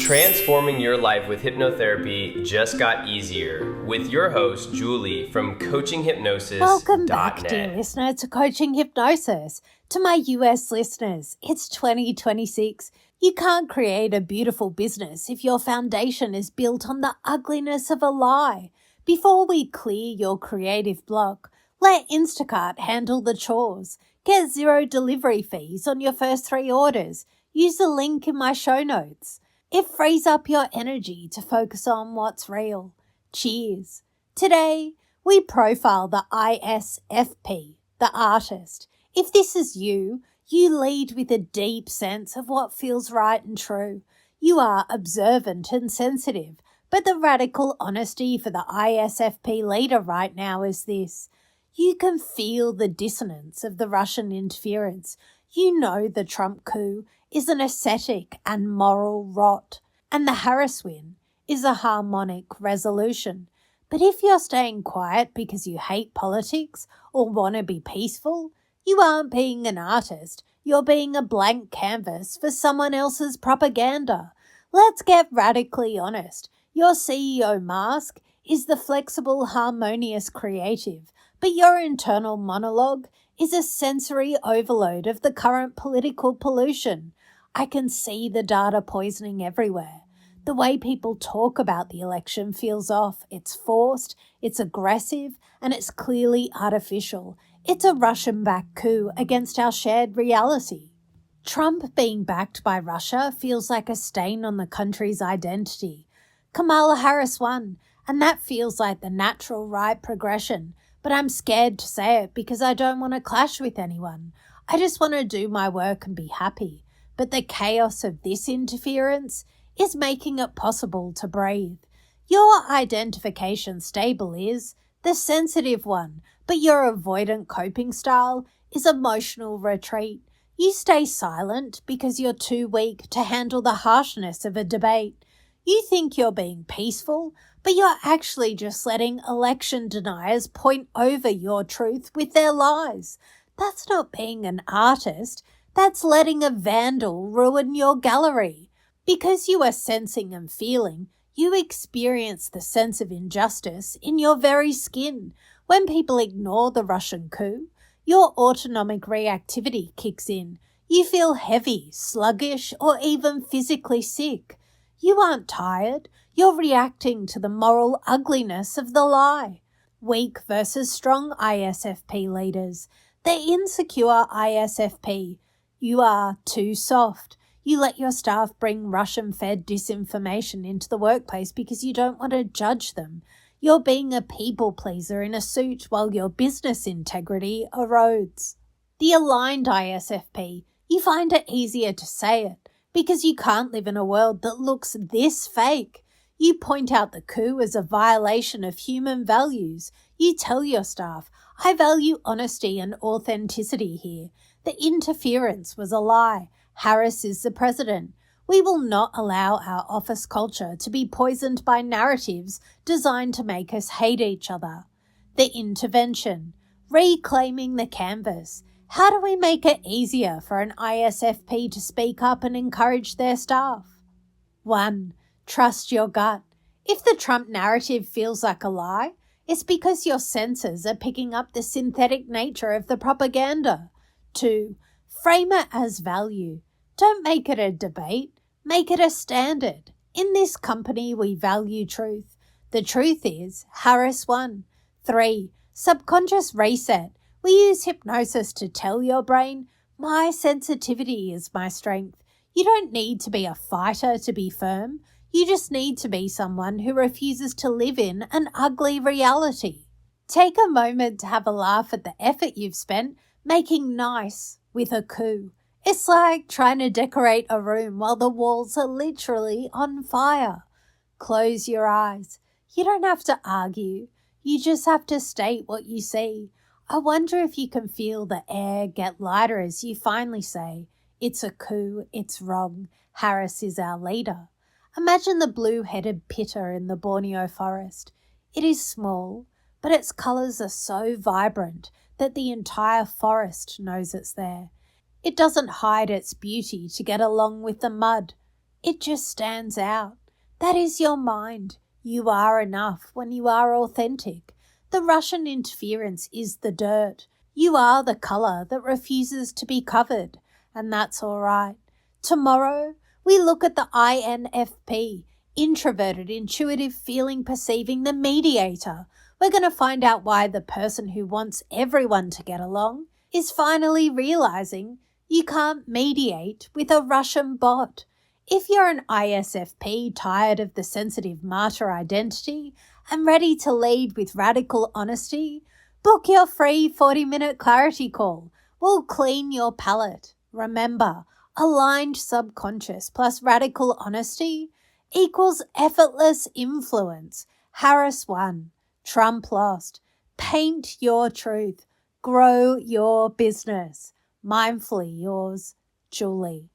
Transforming your life with hypnotherapy just got easier with your host, Julie from CoachingHypnosis.net. Welcome back, dear listener, to Coaching Hypnosis. To my US listeners, it's 2026. You can't create a beautiful business if your foundation is built on the ugliness of a lie. Before we clear your creative block, let Instacart handle the chores. Get 0 delivery fees on your first 3 orders. Use the link in my show notes. It frees up your energy to focus on what's real. Cheers. Today, we profile the ISFP, the artist. If this is you, you lead with a deep sense of what feels right and true. You are observant and sensitive, but the radical honesty for the ISFP leader right now is this. You can feel the dissonance of the Russian interference. You know the Trump coup is an ascetic and moral rot, and the Harris win is a harmonic resolution. But if you're staying quiet because you hate politics or want to be peaceful, you aren't being an artist, you're being a blank canvas for someone else's propaganda. Let's get radically honest. Your CEO mask is the flexible, harmonious creative, but your internal monologue is a sensory overload of the current political pollution. I can see the data poisoning everywhere. The way people talk about the election feels off. It's forced, it's aggressive, and it's clearly artificial. It's a Russian-backed coup against our shared reality. Trump being backed by Russia feels like a stain on the country's identity. Kamala Harris won, and that feels like the natural right progression. But I'm scared to say it because I don't want to clash with anyone. I just want to do my work and be happy. But the chaos of this interference is making it possible to breathe. Your identification stable is the sensitive one, but your avoidant coping style is emotional retreat. You stay silent because you're too weak to handle the harshness of a debate. You think you're being peaceful, but you're actually just letting election deniers point over your truth with their lies. That's not being an artist. That's letting a vandal ruin your gallery. Because you are sensing and feeling, you experience the sense of injustice in your very skin. When people ignore the Russian coup, your autonomic reactivity kicks in. You feel heavy, sluggish, or even physically sick. You aren't tired. You're reacting to the moral ugliness of the lie. Weak versus strong ISFP leaders. The insecure ISFP. You are too soft. You let your staff bring Russian-fed disinformation into the workplace because you don't want to judge them. You're being a people pleaser in a suit while your business integrity erodes. The aligned ISFP. You find it easier to say it because you can't live in a world that looks this fake. You point out the coup as a violation of human values. You tell your staff, I value honesty and authenticity here. The interference was a lie. Harris is the president. We will not allow our office culture to be poisoned by narratives designed to make us hate each other. The intervention. Reclaiming the canvas. How do we make it easier for an ISFP to speak up and encourage their staff? 1. Trust your gut. If the Trump narrative feels like a lie, it's because your senses are picking up the synthetic nature of the propaganda. 2. Frame it as value. Don't make it a debate. Make it a standard. In this company, we value truth. The truth is, Harris won. 3. Subconscious reset. We use hypnosis to tell your brain, my sensitivity is my strength. You don't need to be a fighter to be firm. You just need to be someone who refuses to live in an ugly reality. Take a moment to have a laugh at the effort you've spent making nice with a coup. It's like trying to decorate a room while the walls are literally on fire. Close your eyes. You don't have to argue. You just have to state what you see. I wonder if you can feel the air get lighter as you finally say, it's a coup, it's wrong, Harris is our leader. Imagine the blue-headed pitter in the Borneo forest. It is small, but its colours are so vibrant that the entire forest knows it's there. It doesn't hide its beauty to get along with the mud. It just stands out. That is your mind. You are enough when you are authentic. The Russian interference is the dirt. You are the colour that refuses to be covered, and that's all right. Tomorrow, we look at the INFP, introverted, intuitive, feeling, perceiving, the mediator. We're going to find out why the person who wants everyone to get along is finally realising you can't mediate with a Russian bot. If you're an ISFP tired of the sensitive martyr identity and ready to lead with radical honesty, book your free 40-minute clarity call. We'll clean your palette. Remember, aligned subconscious plus radical honesty equals effortless influence. Harris won. Trump lost. Paint your truth. Grow your business. Mindfully yours, Julie.